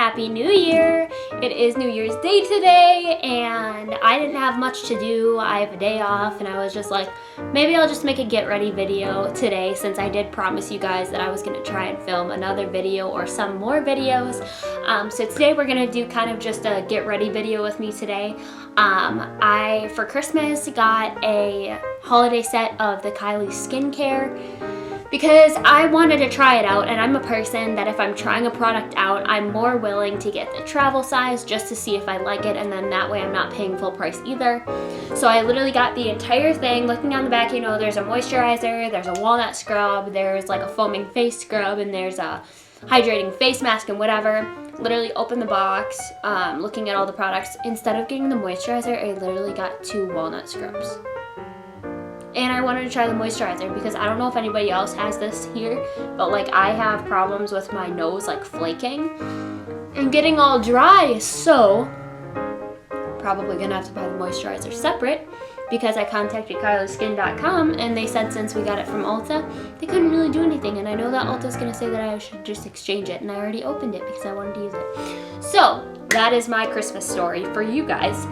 Happy New Year! It is New Year's Day today, and I didn't have much to do. I have a day off, and I was just like, maybe I'll just make a get ready video today, since I did promise you guys that I was going to try and film another video or some more videos. So today we're going to do kind of just a get ready video with me today. I, for Christmas, got a holiday set of the Cari skincare, because I wanted to try it out, and I'm a person that if I'm trying a product out, I'm more willing to get the travel size just to see if I like it, and then that way I'm not paying full price either. So I literally got the entire thing. Looking on the back, you know, there's a moisturizer, there's a walnut scrub, there's like a foaming face scrub, and there's a hydrating face mask and whatever. Literally opened the box, looking at all the products. Instead of getting the moisturizer, I literally got 2 walnut scrubs. And I wanted to try the moisturizer because I don't know if anybody else has this here, but like I have problems with my nose like flaking and getting all dry, so probably gonna have to buy the moisturizer separate, because I contacted cariskin.com and they said since we got it from Ulta, they couldn't really do anything, and I know that Ulta's gonna say that I should just exchange it, and I already opened it because I wanted to use it. So that is my Christmas story for you guys.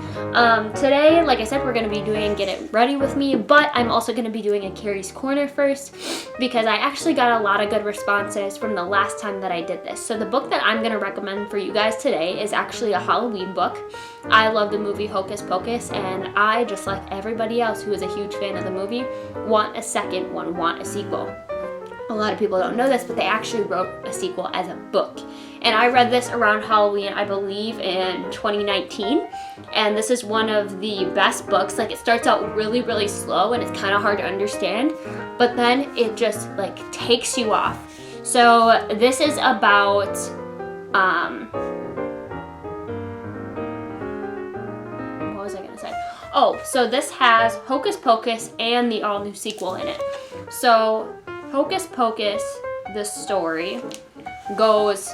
Today, like I said, we're going to be doing Get It Ready With Me, but I'm also going to be doing a Cari's Corner first, because I actually got a lot of good responses from the last time that I did this. So the book that I'm going to recommend for you guys today is actually a Halloween book. I love the movie Hocus Pocus, and I, just like everybody else who is a huge fan of the movie, want a second one, want a sequel. A lot of people don't know this, but they actually wrote a sequel as a book. And I read this around Halloween, I believe in 2019. And this is one of the best books. Like, it starts out really, really slow and it's kind of hard to understand, but then it just like takes you off. So this is about, what was I gonna say? Oh, so this has Hocus Pocus and the all new sequel in it. So Hocus Pocus, the story, goes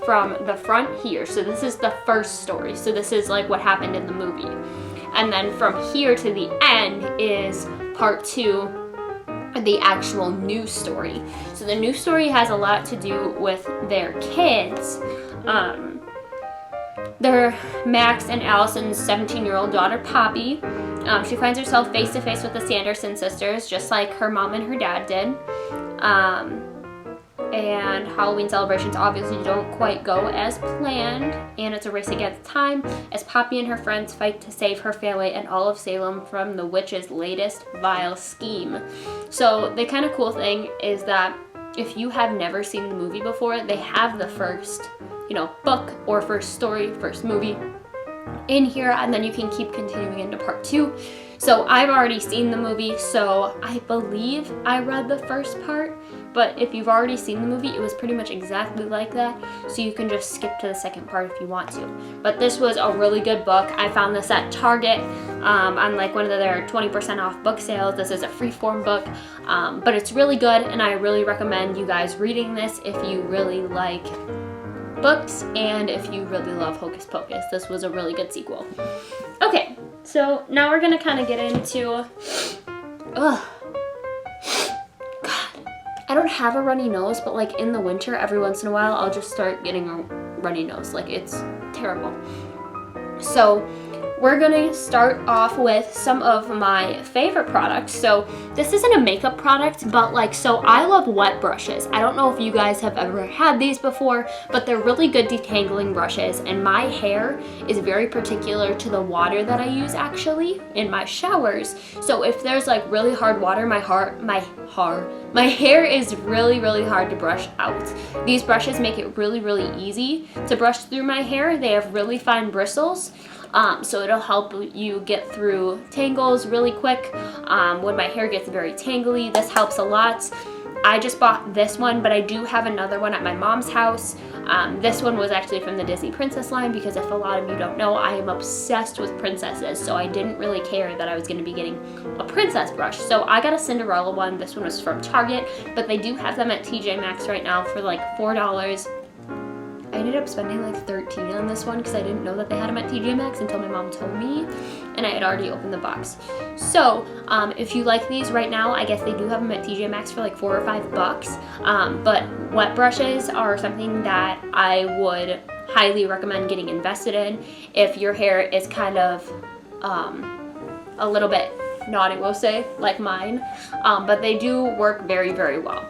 from the front here. So this is the first story. So this is like what happened in the movie. And then from here to the end is part 2, the actual new story. So the new story has a lot to do with their kids. They're Max and Allison's 17-year-old daughter, Poppy. She finds herself face to face with the Sanderson sisters, just like her mom and her dad did. And Halloween celebrations obviously don't quite go as planned, and it's a race against time as Poppy and her friends fight to save her family and all of Salem from the witch's latest vile scheme. So the kind of cool thing is that if you have never seen the movie before, they have the first, book or first story, first movie in here, and then you can keep continuing into part 2. So I've already seen the movie, so I believe I read the first part, but if you've already seen the movie, it was pretty much exactly like that, so you can just skip to the second part if you want to. But this was a really good book. I found this at Target on like one of their 20% off book sales. This is a freeform book, but it's really good, and I really recommend you guys reading this if you really like books and if you really love Hocus Pocus. This was a really good sequel. Okay, so now we're gonna kind of get into, God, I don't have a runny nose, but like in the winter, every once in a while, I'll just start getting a runny nose. Like, it's terrible. So we're gonna start off with some of my favorite products. So this isn't a makeup product, but like, so I love wet brushes. I don't know if you guys have ever had these before, but they're really good detangling brushes, and my hair is very particular to the water that I use actually in my showers. So if there's like really hard water, my hair is really, really hard to brush out. These brushes make it really, really easy to brush through my hair. They have really fine bristles. So it'll help you get through tangles really quick. When my hair gets very tangly, this helps a lot. I just bought this one, but I do have another one at my mom's house. This one was actually from the Disney Princess line, because if a lot of you don't know, I am obsessed with princesses, so I didn't really care that I was going to be getting a princess brush. So I got a Cinderella one. This one was from Target, but they do have them at TJ Maxx right now for like $4. I ended up spending like $13 on this one because I didn't know that they had them at TJ Maxx until my mom told me, and I had already opened the box. So if you like these right now, I guess they do have them at TJ Maxx for like $4 or $5. But wet brushes are something that I would highly recommend getting invested in if your hair is kind of a little bit naughty, we'll say, like mine. But they do work very, very well.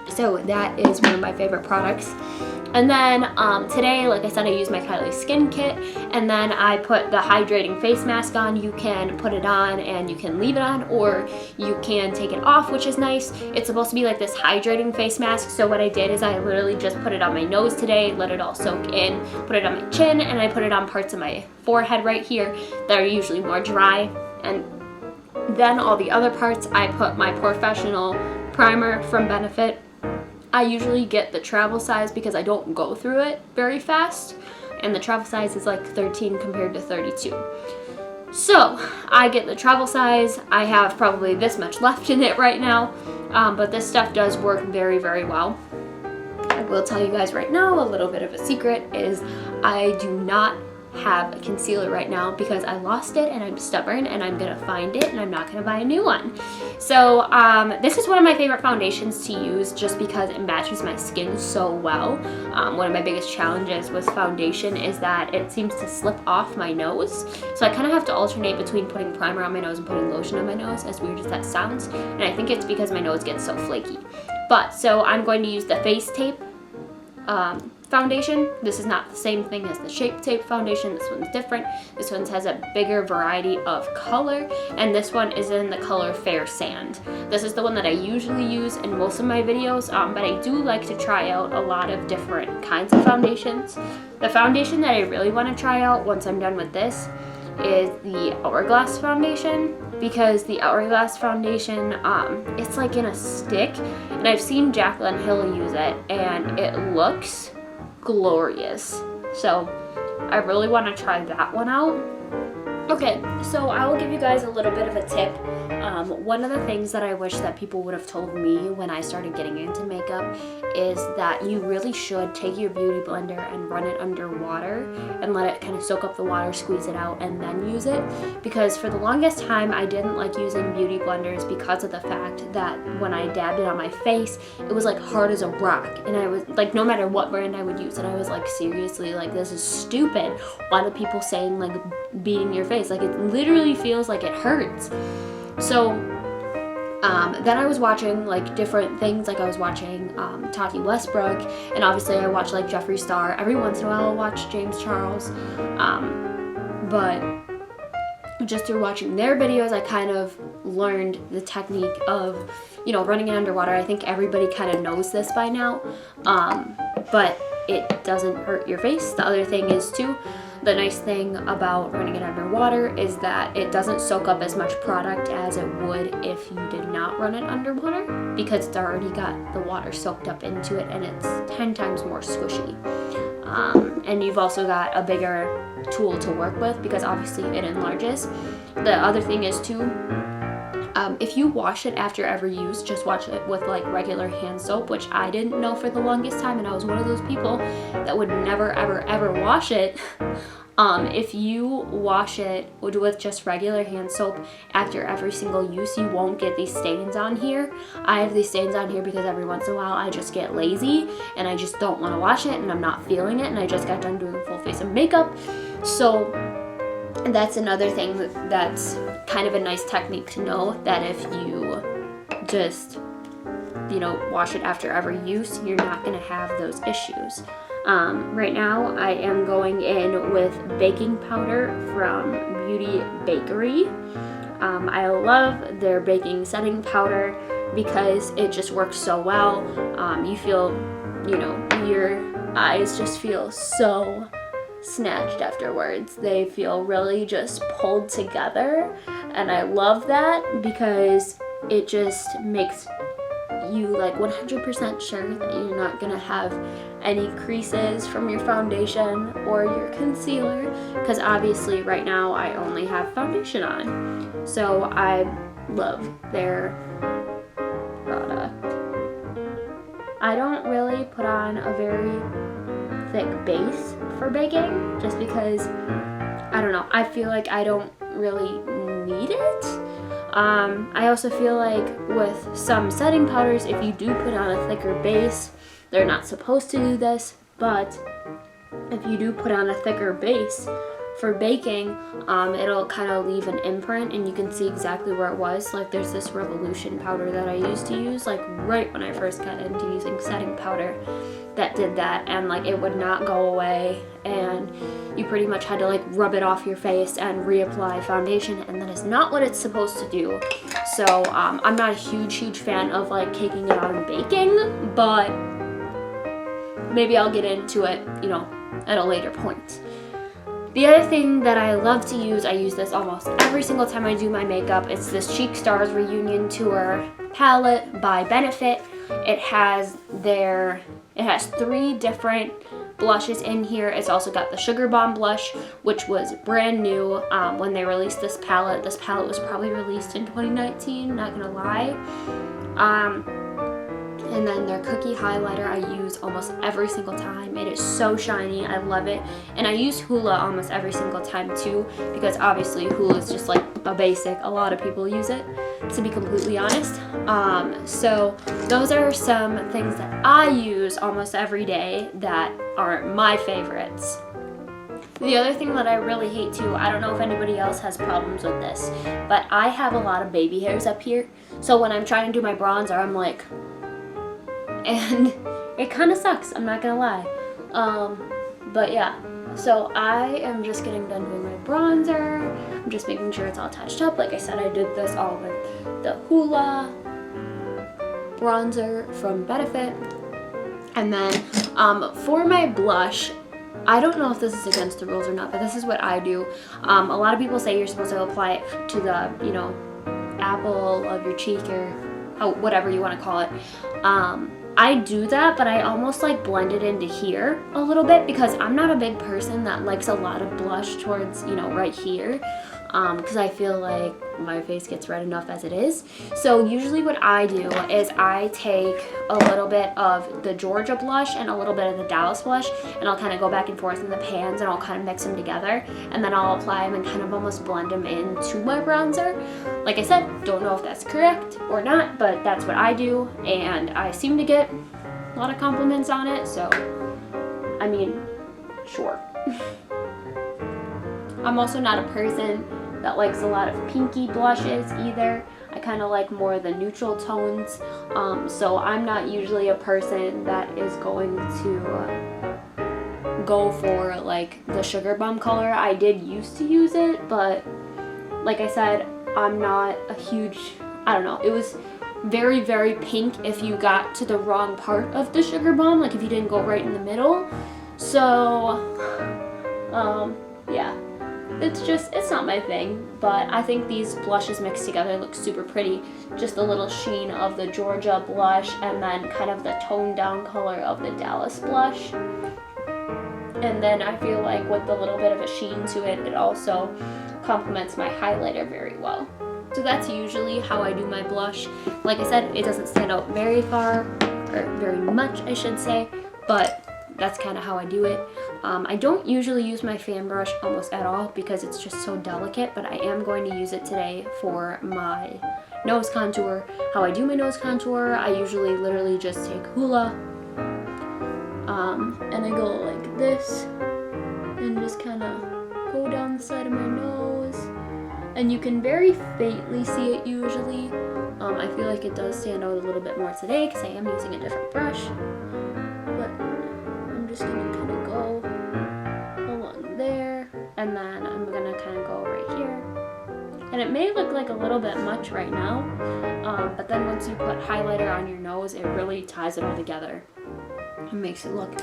So that is one of my favorite products. And then today, like I said, I used my Cari Skin Kit, and then I put the hydrating face mask on. You can put it on and you can leave it on, or you can take it off, which is nice. It's supposed to be like this hydrating face mask, so what I did is I literally just put it on my nose today, let it all soak in, put it on my chin, and I put it on parts of my forehead right here that are usually more dry. And then all the other parts, I put my Professional primer from Benefit. I usually get the travel size because I don't go through it very fast, and the travel size is like 13 compared to 32. So I get the travel size. I have probably this much left in it right now, but this stuff does work very, very well. I will tell you guys right now, a little bit of a secret is I do not have a concealer right now because I lost it, and I'm stubborn, and I'm gonna find it, and I'm not gonna buy a new one. So this is one of my favorite foundations to use just because it matches my skin so well. One of my biggest challenges with foundation is that it seems to slip off my nose, so I kind of have to alternate between putting primer on my nose and putting lotion on my nose, as weird as that sounds, and I think it's because my nose gets so flaky. But so I'm going to use the Face Tape foundation. This is not the same thing as the Shape Tape foundation. This one's different. This one has a bigger variety of color, and this one is in the color Fair Sand. This is the one that I usually use in most of my videos, but I do like to try out a lot of different kinds of foundations. The foundation that I really want to try out once I'm done with this is the Hourglass foundation, because the Hourglass foundation, it's like in a stick, and I've seen Jaclyn Hill use it, and it looks glorious. So I really want to try that one out. Okay, so I will give you guys a little bit of a tip. One of the things that I wish that people would have told me when I started getting into makeup is that you really should take your beauty blender and run it under water and let it kind of soak up the water, squeeze it out, and then use it. Because for the longest time, I didn't like using beauty blenders because of the fact that when I dabbed it on my face, it was like hard as a rock. And I was like, no matter what brand I would use it, I was like, seriously, like this is stupid. Why do people saying like beating your face? Like it literally feels like it hurts. So then I was watching like different things, like I was watching Tati Westbrook, and obviously I watch like Jeffree Star. Every once in a while I'll watch James Charles, but just through watching their videos I kind of learned the technique of, you know, running it underwater. I think everybody kind of knows this by now, but it doesn't hurt your face. The other thing is too, the nice thing about running it underwater is that it doesn't soak up as much product as it would if you did not run it underwater, because it's already got the water soaked up into it, and it's 10 times more squishy. And you've also got a bigger tool to work with because obviously it enlarges. The other thing is too, if you wash it after every use, just wash it with like regular hand soap, which I didn't know for the longest time, and I was one of those people that would never ever ever wash it. If you wash it with just regular hand soap after every single use, you won't get these stains on here. I have these stains on here because every once in a while I just get lazy and I just don't want to wash it, and I'm not feeling it, and I just got done doing a full face of makeup. So that's another thing that's kind of a nice technique to know, that if you just, you know, wash it after every use, you're not going to have those issues. Right now I am going in with baking powder from Beauty Bakery. I love their baking setting powder because it just works so well. You feel, you know, your eyes just feel so snatched afterwards. They feel really just pulled together, and I love that because it just makes you like 100% sure that you're not gonna have any creases from your foundation or your concealer, because obviously right now I only have foundation on. So I love their product. I don't really put on a very thick base for baking, just because, I don't know, I feel like I don't really need it. I also feel like with some setting powders, if you do put on a thicker base, they're not supposed to do this, but if you do put on a thicker base for baking, it'll kind of leave an imprint and you can see exactly where it was. Like there's this Revolution powder that I used to use like right when I first got into using setting powder that did that, and like it would not go away, and you pretty much had to like rub it off your face and reapply foundation, and that is not what it's supposed to do. So I'm not a huge fan of like caking it on baking, but maybe I'll get into it, you know, at a later point. The other thing that I love to use, I use this almost every single time I do my makeup, it's this Cheek Stars Reunion Tour palette by Benefit. It has 3 different blushes in here. It's also got the Sugar Bomb blush, which was brand new when they released this palette. This palette was probably released in 2019, not gonna lie. And then their cookie highlighter I use almost every single time. It is so shiny, I love it. And I use Hoola almost every single time too, because obviously Hoola is just like a basic. A lot of people use it, to be completely honest. So those are some things that I use almost every day that are my favorites. The other thing that I really hate too, I don't know if anybody else has problems with this, but I have a lot of baby hairs up here. So when I'm trying to do my bronzer, I'm like, and it kind of sucks, I'm not gonna lie. But yeah, so I am just getting done doing my bronzer. I'm just making sure it's all touched up. Like I said, I did this all with the Hoola bronzer from Benefit. And then for my blush, I don't know if this is against the rules or not, but this is what I do. A lot of people say you're supposed to apply it to the, you know, apple of your cheek or whatever you want to call it. I do that, but I almost like blend it into here a little bit because I'm not a big person that likes a lot of blush towards, you know, right here, because I feel like my face gets red enough as it is. So usually what I do is I take a little bit of the Georgia blush and a little bit of the Dallas blush, and I'll kind of go back and forth in the pans and I'll kind of mix them together, and then I'll apply them and kind of almost blend them into my bronzer. Like I said, don't know if that's correct or not, but that's what I do, and I seem to get a lot of compliments on it, so I mean, sure. I'm also not a person that likes a lot of pinky blushes either. I kind of like more of the neutral tones, so I'm not usually a person that is going to go for like the Sugar Bomb color. I did used to use it, but like I said, I'm not a huge, I don't know, it was very pink if you got to the wrong part of the Sugar Bomb, like if you didn't go right in the middle. So yeah, it's not my thing, but I think these blushes mixed together look super pretty. Just a little sheen of the Georgia blush and then kind of the toned down color of the Dallas blush. And then I feel like with a little bit of a sheen to it, it also complements my highlighter very well. So that's usually how I do my blush. Like I said, it doesn't stand out very far, or very much I should say, but that's kind of how I do it. I don't usually use my fan brush almost at all because it's just so delicate, but I am going to use it today for my nose contour. How I do my nose contour, I usually literally just take Hoola, and I go like this, and just kind of go down the side of my nose. And you can very faintly see it usually. I feel like it does stand out a little bit more today because I am using a different brush. But I'm just gonna kind of go along there, and then I'm gonna kind of go right here. And it may look like a little bit much right now, but then once you put highlighter on your nose, it really ties it all together and makes it look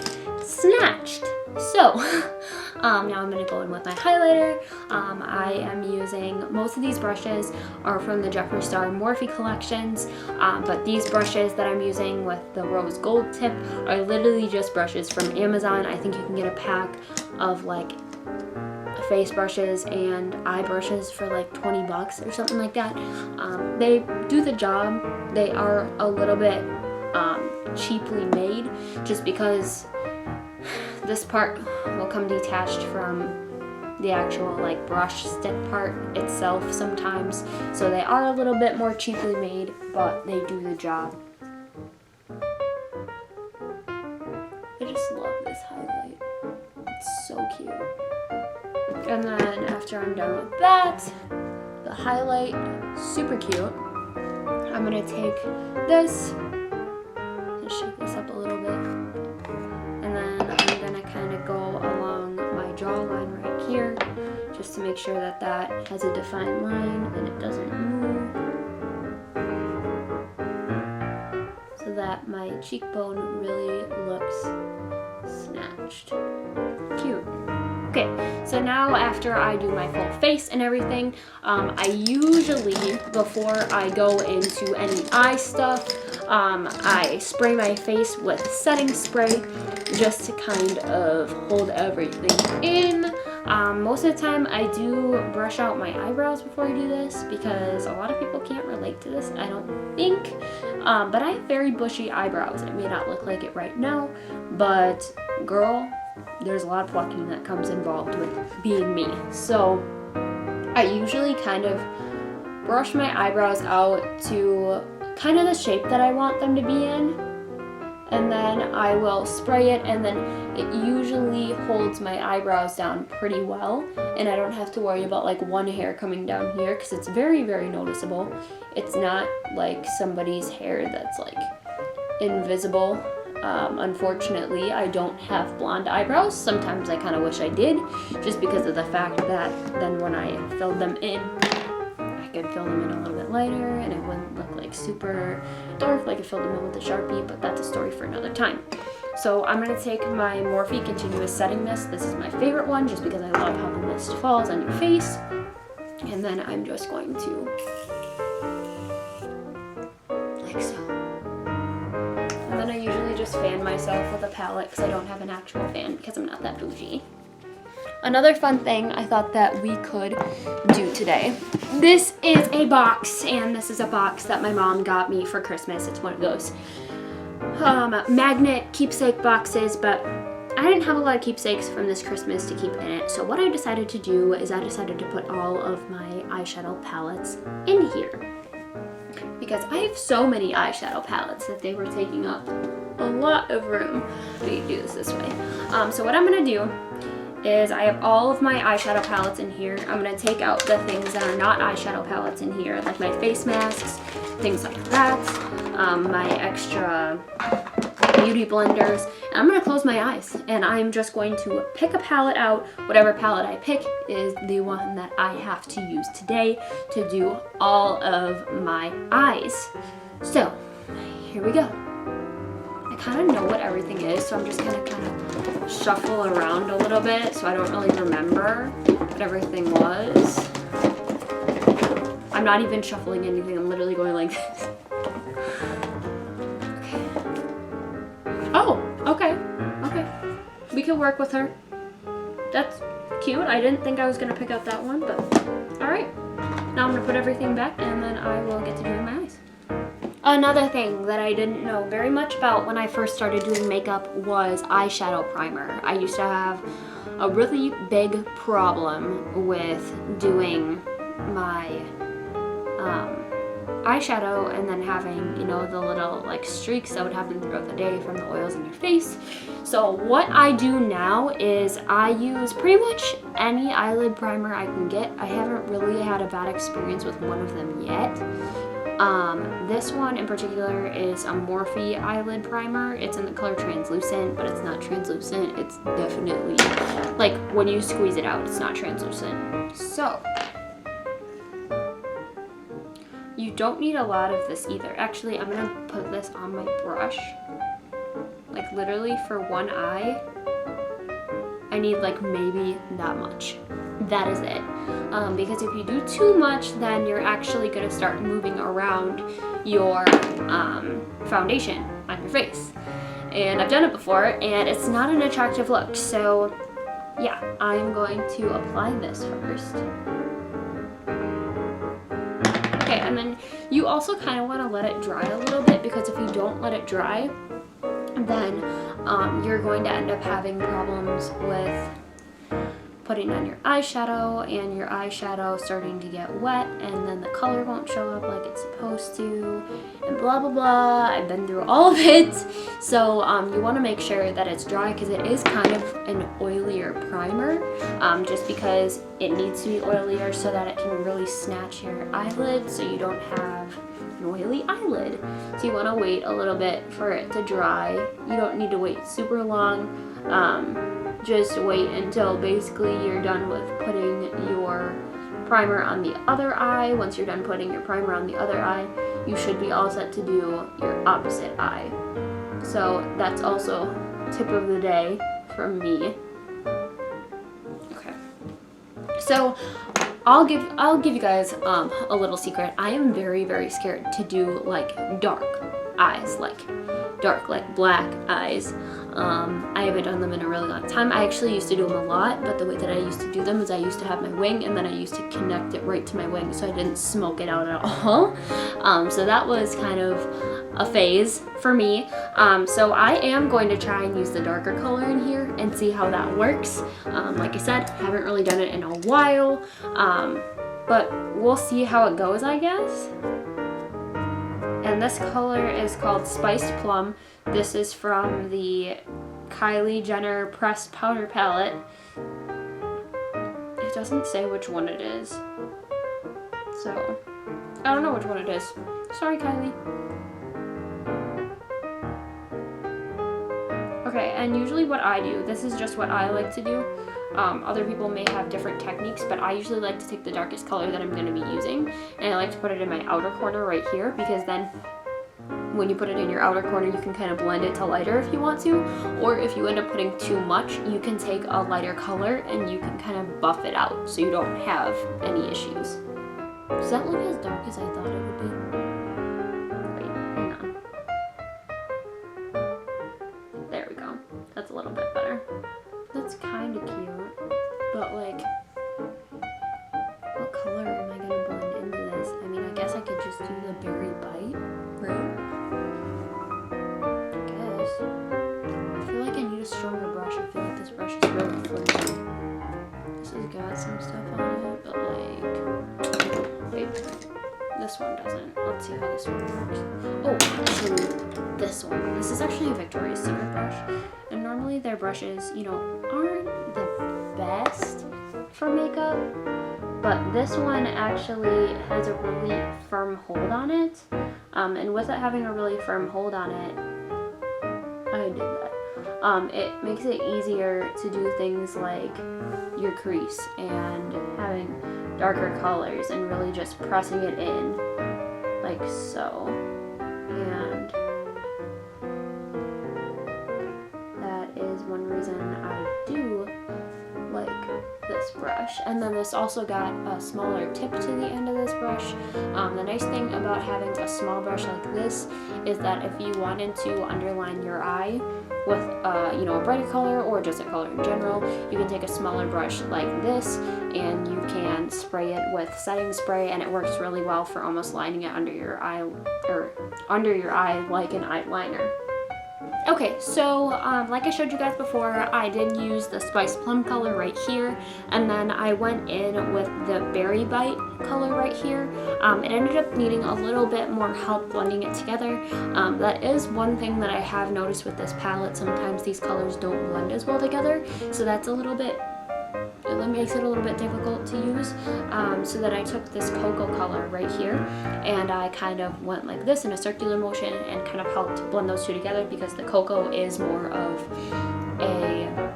snatched. So now I'm going to go in with my highlighter. I am using, most of these brushes are from the Jeffree Star Morphe collections, but these brushes that I'm using with the rose gold tip are literally just brushes from Amazon. I think you can get a pack of like face brushes and eye brushes for like 20 bucks or something like that. They do the job. They are a little bit cheaply made just because this part will come detached from the actual like brush stick part itself sometimes. So they are a little bit more cheaply made, but they do the job. I just love this highlight. It's so cute. And then after I'm done with that, the highlight, super cute. I'm gonna take this and shake this up a little bit. And then I'm gonna kind of go along my jawline right here, just to make sure that that has a defined line and it doesn't move. So that my cheekbone really looks snatched. Cute. Okay, so now after I do my full face and everything, I usually, before I go into any eye stuff, I spray my face with setting spray just to kind of hold everything in. Most of the time I do brush out my eyebrows before I do this because a lot of people can't relate to this, I don't think. But I have very bushy eyebrows. It may not look like it right now, but girl, there's a lot of plucking that comes involved with being me. So I usually kind of brush my eyebrows out to kind of the shape that I want them to be in, and then I will spray it, and then it usually holds my eyebrows down pretty well, and I don't have to worry about like one hair coming down here because it's very, very noticeable. It's not like somebody's hair that's like invisible. Unfortunately, I don't have blonde eyebrows. Sometimes I kind of wish I did, just because of the fact that then when I filled them in, I could fill them in a little bit lighter and it wouldn't look like super dark like I filled them in with a Sharpie, but that's a story for another time. So I'm going to take my Morphe Continuous Setting Mist. This is my favorite one just because I love how the mist falls on your face. And then I'm just going to, like so. And then I usually just fan myself with a palette because I don't have an actual fan because I'm not that bougie. Another fun thing I thought that we could do today. This is a box, and this is a box that my mom got me for Christmas. It's one of those magnet keepsake boxes, but I didn't have a lot of keepsakes from this Christmas to keep in it. So what I decided to do is I decided to put all of my eyeshadow palettes in here, because I have so many eyeshadow palettes that they were taking up a lot of room. I need to do this way. So what I'm gonna do is I have all of my eyeshadow palettes in here. I'm gonna take out the things that are not eyeshadow palettes in here, like my face masks, things like that, my extra beauty blenders, and I'm gonna close my eyes and I'm just going to pick a palette out. Whatever palette I pick is the one that I have to use today to do all of my eyes. So here we go. I kind of know what everything is, so I'm just gonna kind of shuffle around a little bit so I don't really remember what everything was. I'm not even shuffling anything, I'm literally going like this. Oh, okay, okay. We can work with her. That's cute. I didn't think I was gonna pick out that one, but all right. Now I'm gonna put everything back and then I will get to doing my eyes. Another thing that I didn't know very much about when I first started doing makeup was eyeshadow primer. I used to have a really big problem with doing my eyeshadow and then having, you know, the little like streaks that would happen throughout the day from the oils in your face. So what I do now is I use pretty much any eyelid primer I can get. I haven't really had a bad experience with one of them yet. This one in particular is a Morphe eyelid primer. It's in the color translucent, but it's not translucent. It's definitely, like, when you squeeze it out, it's not translucent. So you don't need a lot of this either. Actually, I'm gonna put this on my brush. Like literally for one eye, I need like maybe that much. That is it. Because if you do too much, then you're actually gonna start moving around your foundation on your face. And I've done it before and it's not an attractive look. So yeah, I'm going to apply this first. Okay, and then you also kind of want to let it dry a little bit, because if you don't let it dry, then you're going to end up having problems with putting on your eyeshadow, and your eyeshadow starting to get wet, and then the color won't show up like it's supposed to, and blah blah blah. I've been through all of it. So you want to make sure that it's dry, because it is kind of an oilier primer, just because it needs to be oilier so that it can really snatch your eyelid, so you don't have an oily eyelid. So you want to wait a little bit for it to dry. You don't need to wait super long. Just wait until basically you're done with putting your primer on the other eye. Once you're done putting your primer on the other eye, you should be all set to do your opposite eye. So that's also tip of the day from me. Okay. So I'll give you guys a little secret. I am very, very scared to do like dark eyes, like black eyes. I haven't done them in a really long time. I actually used to do them a lot, but the way that I used to do them is I used to have my wing, and then I used to connect it right to my wing so I didn't smoke it out at all. So that was kind of a phase for me. So I am going to try and use the darker color in here and see how that works. Like I said, haven't really done it in a while, but we'll see how it goes, I guess. And this color is called Spiced Plum. This is from the Kylie Jenner Pressed Powder Palette. It doesn't say which one it is, so I don't know which one it is. Sorry, Kylie. Okay, and usually what I do, this is just what I like to do. Other people may have different techniques, but I usually like to take the darkest color that I'm going to be using, and I like to put it in my outer corner right here, because then when you put it in your outer corner, you can kind of blend it to lighter if you want to, or if you end up putting too much, you can take a lighter color and you can kind of buff it out so you don't have any issues. Does that look as dark as I thought it would be? Wait, hang on. There we go. That's a little bit better. That's kind of cute, but like, what color am I gonna blend into this? I mean, I guess I could just do the berry bite, right? I guess. I feel like I need a stronger brush. I feel like this brush is really flimsy. This has got some stuff on it, but like, wait, this one doesn't. Let's see how this one works. Oh, actually, this one. This is actually a Victoria's Secret brush. And normally their brushes, you know, aren't the best for makeup, but this one actually has a really firm hold on it. And with it having a really firm hold on it, I did that. It makes it easier to do things like your crease and having darker colors and really just pressing it in like so. And one reason I do like this brush. And then this also got a smaller tip to the end of this brush. The nice thing about having a small brush like this is that if you wanted to underline your eye with you know, a brighter color or just a color in general, you can take a smaller brush like this and you can spray it with setting spray, and it works really well for almost lining it under your eye, or under your eye like an eyeliner. Okay, so like I showed you guys before, I did use the Spiced Plum color right here, and then I went in with the Berry Bite color right here. It ended up needing a little bit more help blending it together. That is one thing that I have noticed with this palette. Sometimes these colors don't blend as well together, so that's a little bit, that makes it a little bit difficult to use. So then I took this cocoa color right here and I kind of went like this in a circular motion and kind of helped blend those two together, because the cocoa is more of a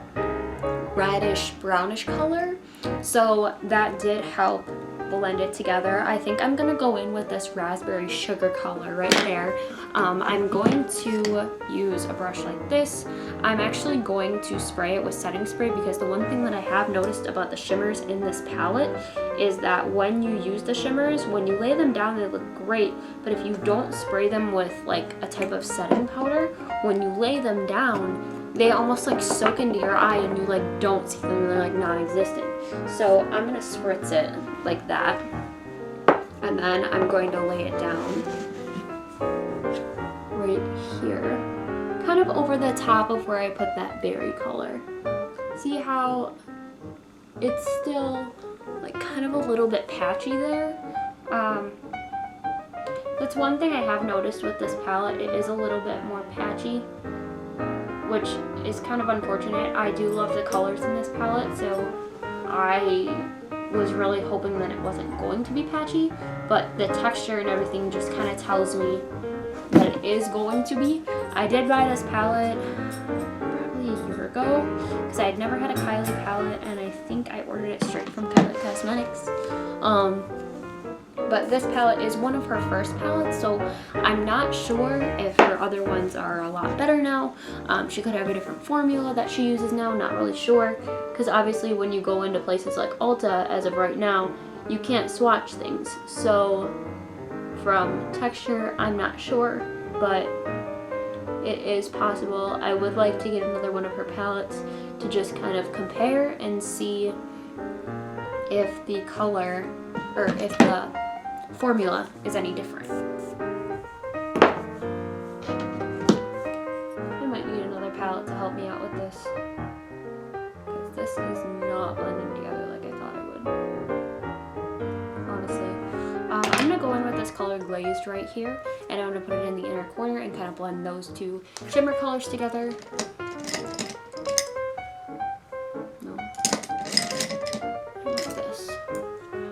reddish brownish color, so that did help blend it together. I think I'm gonna go in with this raspberry sugar color right there. I'm going to use a brush like this. I'm actually going to spray it with setting spray, because the one thing that I have noticed about the shimmers in this palette is that when you use the shimmers, when you lay them down, they look great, but if you don't spray them with like a type of setting powder, when you lay them down, they almost like soak into your eye and you like don't see them, they're like non-existent. So I'm gonna spritz it like that, and then I'm going to lay it down right here. kind of over the top of where I put that berry color. See how it's still like kind of a little bit patchy there? That's one thing I have noticed with this palette. It is a little bit more patchy, which is kind of unfortunate. I do love the colors in this palette, so I was really hoping that it wasn't going to be patchy, but the texture and everything just kind of tells me that it is going to be. I did buy this palette probably a year ago because I had never had a Kylie palette, and I think I ordered it straight from Kylie Cosmetics. But this palette is one of her first palettes, so I'm not sure if her other ones are a lot better now. She could have a different formula that she uses now, not really sure. Because obviously when you go into places like Ulta, as of right now, you can't swatch things. So from texture, I'm not sure, but it is possible. I would like to get another one of her palettes to just kind of compare and see if the color, or if the formula is any different. I might need another palette to help me out with this, because this is not blending together like I thought it would, honestly. I'm going to go in with this color Glazed right here, and I'm going to put it in the inner corner and kind of blend those two shimmer colors together.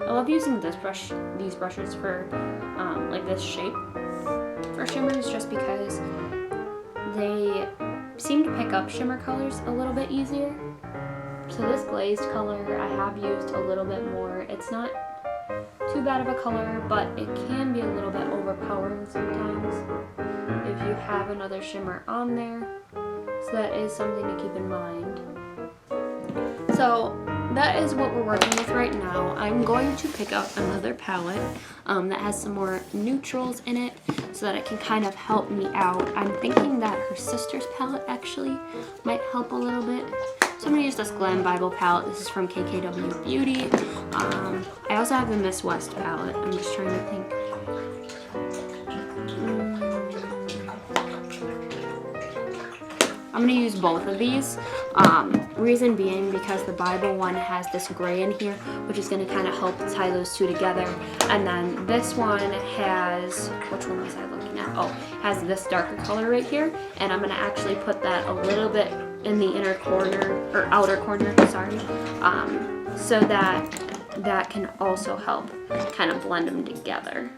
I love using these brushes for like this shape for shimmers, just because they seem to pick up shimmer colors a little bit easier. So this glazed color I have used a little bit more. It's not too bad of a color, but it can be a little bit overpowering sometimes if you have another shimmer on there. So that is something to keep in mind. So that is what we're working with right now. I'm going to pick up another palette that has some more neutrals in it so that it can kind of help me out. I'm thinking that her sister's palette actually might help a little bit. So I'm going to use this Glam Bible palette. This is from KKW Beauty. I also have the Miss West palette. I'm just trying to think. I'm going to use both of these. Reason being because the Bible one has this gray in here, which is going to kind of help tie those two together. And then this one has, which one was I looking at? Oh, has this darker color right here. And I'm going to actually put that a little bit in the inner corner, or outer corner, sorry, so that that can also help kind of blend them together.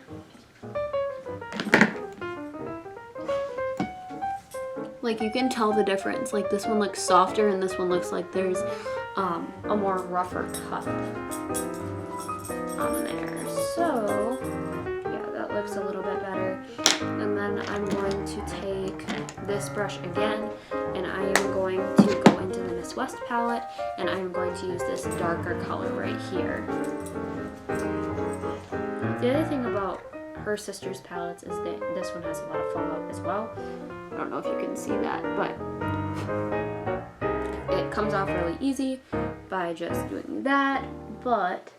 Like, you can tell the difference. Like, this one looks softer and this one looks like there's a more rougher cut on there. So yeah, that looks a little bit better. And then I'm going to take this brush again, and I am going to go into the Miss West palette, and I'm going to use this darker color right here. The other thing about her sister's palettes is that this one has a lot of fallout as well. I don't know if you can see that, but it comes off really easy by just doing that. But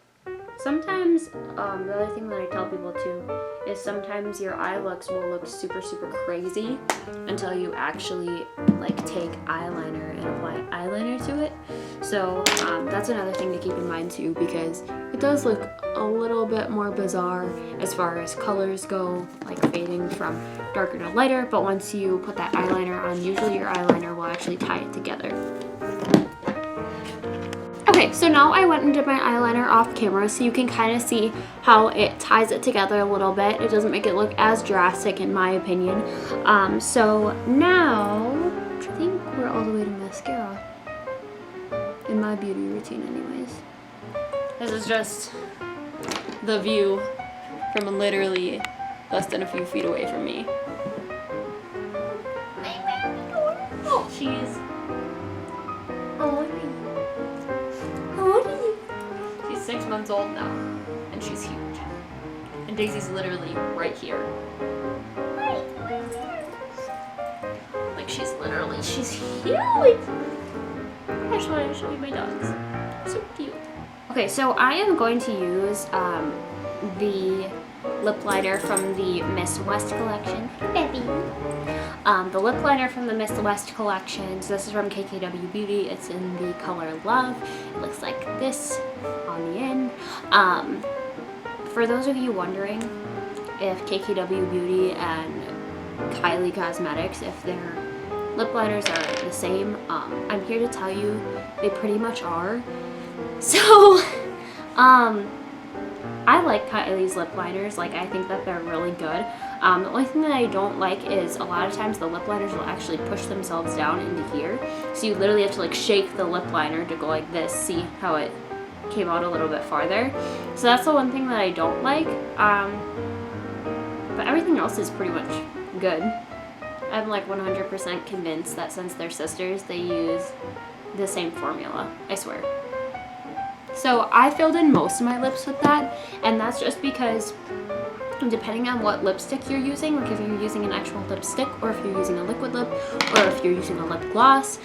sometimes, the other thing that I tell people too is sometimes your eye looks will look super, super crazy until you actually like take eyeliner and apply eyeliner to it. So that's another thing to keep in mind too, because it does look a little bit more bizarre as far as colors go, like fading from darker to lighter, but once you put that eyeliner on, usually your eyeliner will actually tie it together. Okay, so now I went and did my eyeliner off camera so you can kind of see how it ties it together a little bit. It doesn't make it look as drastic in my opinion. So now, I think we're all the way to mascara in my beauty routine anyways. This is just the view from literally less than a few feet away from me. Oh, she's... She's 6 months old now, and she's huge. And Daisy's literally right here. Like, she's huge! I just wanted to show you my dogs. So cute. Okay, so I am going to use the lip liner from the Miss West collection. Baby. The lip liner from the Miss West collection. So this is from KKW Beauty. It's in the color Love. It looks like this on the end. For those of you wondering if KKW Beauty and Kylie Cosmetics, if their lip liners are the same, I'm here to tell you they pretty much are. So, I like Kylie's lip liners. Like, I think that they're really good. The only thing that I don't like is a lot of times the lip liners will actually push themselves down into here. So you literally have to like shake the lip liner to go like this. See how it came out a little bit farther. So that's the one thing that I don't like. But everything else is pretty much good. I'm like 100% convinced that since they're sisters, they use the same formula. I swear. So I filled in most of my lips with that, and that's just because depending on what lipstick you're using, like if you're using an actual lipstick or if you're using a liquid lip or if you're using a lip gloss,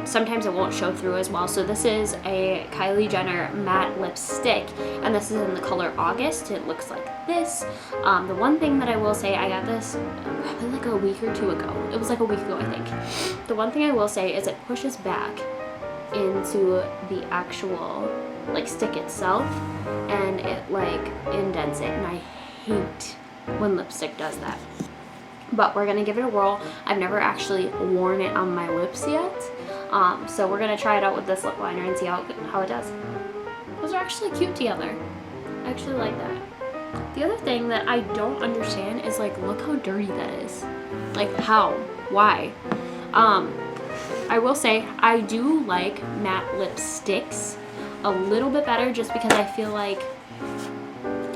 sometimes it won't show through as well. So this is a Kylie Jenner matte lipstick, and this is in the color August. It looks like this. The one thing that I will say, I got this probably like a week or two ago. It was like a week ago, I think. The one thing I will say is it pushes back into the actual like stick itself, and it like indents it, and I hate when lipstick does that. But we're gonna give it a whirl. I've never actually worn it on my lips yet, so we're gonna try it out with this lip liner and see how it does. Those are actually cute together. I actually like that. The other thing that I don't understand is like, look how dirty that is. Like, how? Why? I will say I do like matte lipsticks a little bit better, just because I feel like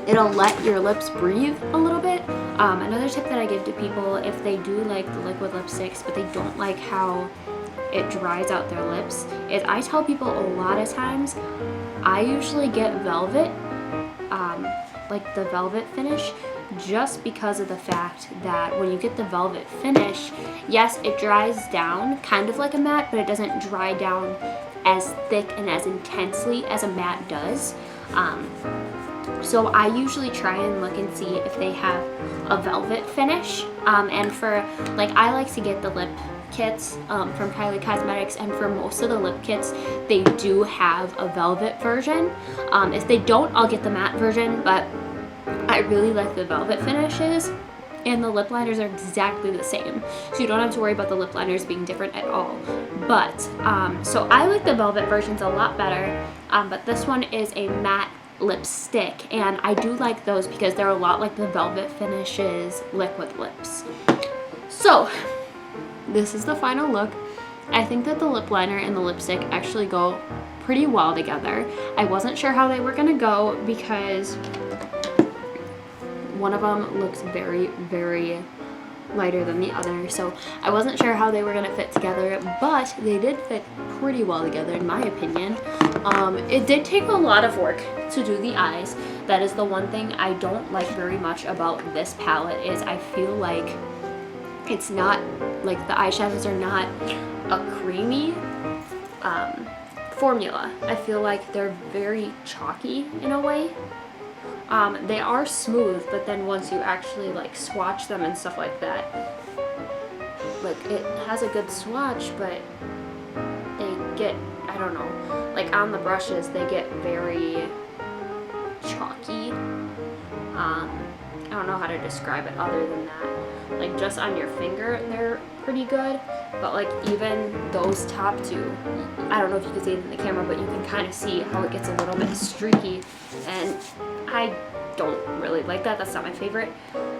it'll let your lips breathe a little bit. Another tip that I give to people if they do like the liquid lipsticks but they don't like how it dries out their lips is I tell people a lot of times I usually get velvet, like the velvet finish, just because of the fact that when you get the velvet finish, yes, it dries down kind of like a matte, but it doesn't dry down as thick and as intensely as a matte does. So I usually try and look and see if they have a velvet finish. And for, like, I like to get the lip kits from Kylie Cosmetics, and for most of the lip kits, they do have a velvet version. If they don't, I'll get the matte version, but I really like the velvet finishes, and the lip liners are exactly the same. So you don't have to worry about the lip liners being different at all. But, so I like the velvet versions a lot better, but this one is a matte lipstick, and I do like those because they're a lot like the velvet finishes liquid lips. So this is the final look. I think that the lip liner and the lipstick actually go pretty well together. I wasn't sure how they were gonna go because one of them looks very, very lighter than the other, so I wasn't sure how they were gonna fit together, but they did fit pretty well together in my opinion. It did take a lot of work to do the eyes. That is the one thing I don't like very much about this palette, is I feel like it's not, like the eyeshadows are not a creamy formula. I feel like they're very chalky in a way. They are smooth, but then once you actually like swatch them and stuff like that, like it has a good swatch, but they get, I don't know, like on the brushes they get very chalky. I don't know how to describe it other than that. Like just on your finger they're pretty good, but like even those top two, I don't know if you can see it in the camera, but you can kind of see how it gets a little bit streaky, and I don't really like that. That's not my favorite.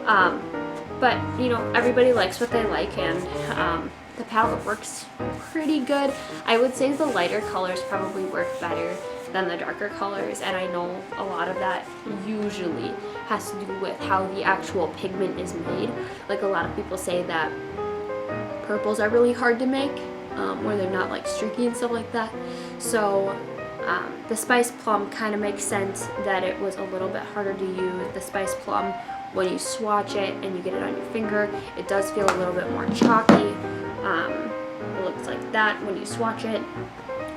But you know, everybody likes what they like, and the palette works pretty good. I would say the lighter colors probably work better than the darker colors, and I know a lot of that usually has to do with how the actual pigment is made. Like a lot of people say that purples are really hard to make, where they're not like streaky and stuff like that. So the Spice Plum kind of makes sense that it was a little bit harder to use. The Spice Plum, when you swatch it and you get it on your finger, it does feel a little bit more chalky. It looks like that when you swatch it.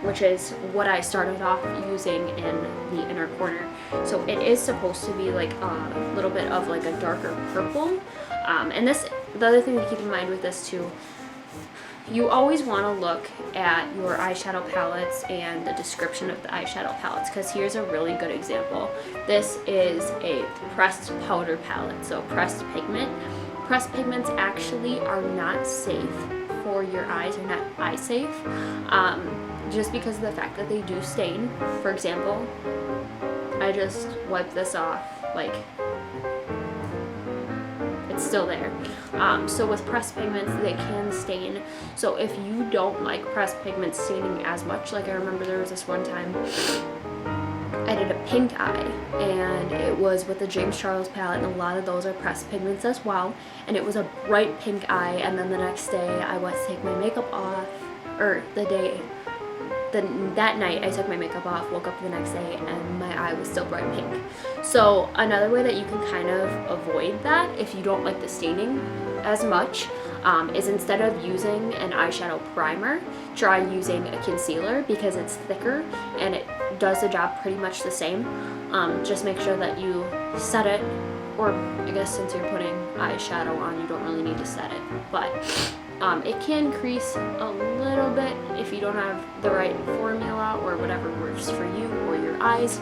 which is what I started off using in the inner corner. So it is supposed to be like a little bit of like a darker purple. And this, the other thing to keep in mind with this too, you always want to look at your eyeshadow palettes and the description of the eyeshadow palettes, because here's a really good example. This is a pressed powder palette, so pressed pigment. Pressed pigments actually are not safe for your eyes, are not eye safe, just because of the fact that they do stain. For example, I just wiped this off, like, it's still there. So with pressed pigments, they can stain. So if you don't like pressed pigments staining as much, like I remember there was this one time I did a pink eye, and it was with the James Charles palette, and a lot of those are pressed pigments as well, and it was a bright pink eye. And then the next day I went to take my makeup off, or that night I took my makeup off, woke up the next day, and my eye was still bright pink. So another way that you can kind of avoid that if you don't like the staining as much is, instead of using an eyeshadow primer, try using a concealer, because it's thicker and it does the job pretty much the same. Just make sure that you set it, or I guess since you're putting eyeshadow on, you don't really need to set it, but it can crease a little bit if you don't have the right formula or whatever works for you or your eyes.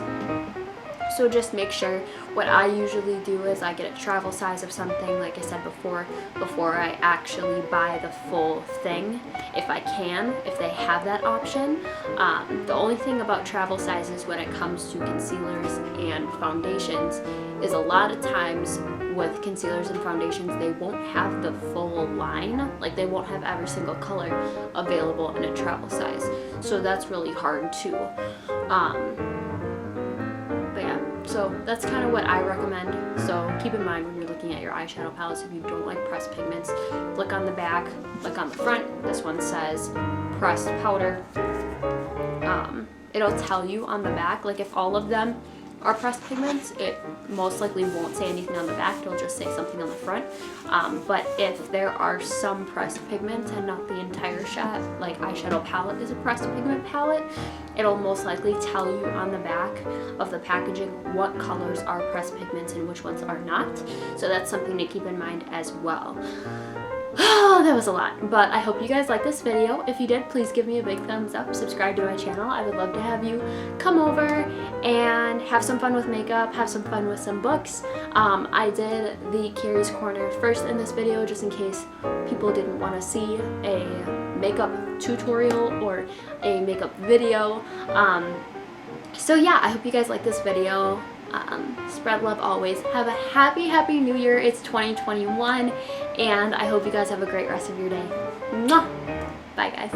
So just make sure. What I usually do is I get a travel size of something, like I said before I actually buy the full thing, if I can, if they have that option. The only thing about travel sizes when it comes to concealers and foundations is a lot of times with concealers and foundations, they won't have the full line, like they won't have every single color available in a travel size. So that's really hard too. But yeah, so that's kind of what I recommend. So keep in mind when you're looking at your eyeshadow palettes, if you don't like pressed pigments, look on the back, look on the front. This one says pressed powder. It'll tell you on the back, like if all of them are pressed pigments, it most likely won't say anything on the back, it'll just say something on the front. But if there are some pressed pigments and not the entire shot, like eyeshadow palette is a pressed pigment palette, it'll most likely tell you on the back of the packaging what colors are pressed pigments and which ones are not. So that's something to keep in mind as well. Oh, that was a lot, but I hope you guys liked this video. If you did, please give me a big thumbs up, subscribe to my channel. I would love to have you come over and have some fun with makeup, have some fun with some books. I did the Cari's Corner first in this video, just in case people didn't want to see a makeup tutorial or a makeup video. So yeah, I hope you guys like this video. Spread love always. Have a happy new year. It's 2021, and I hope you guys have a great rest of your day. Mwah! Bye guys.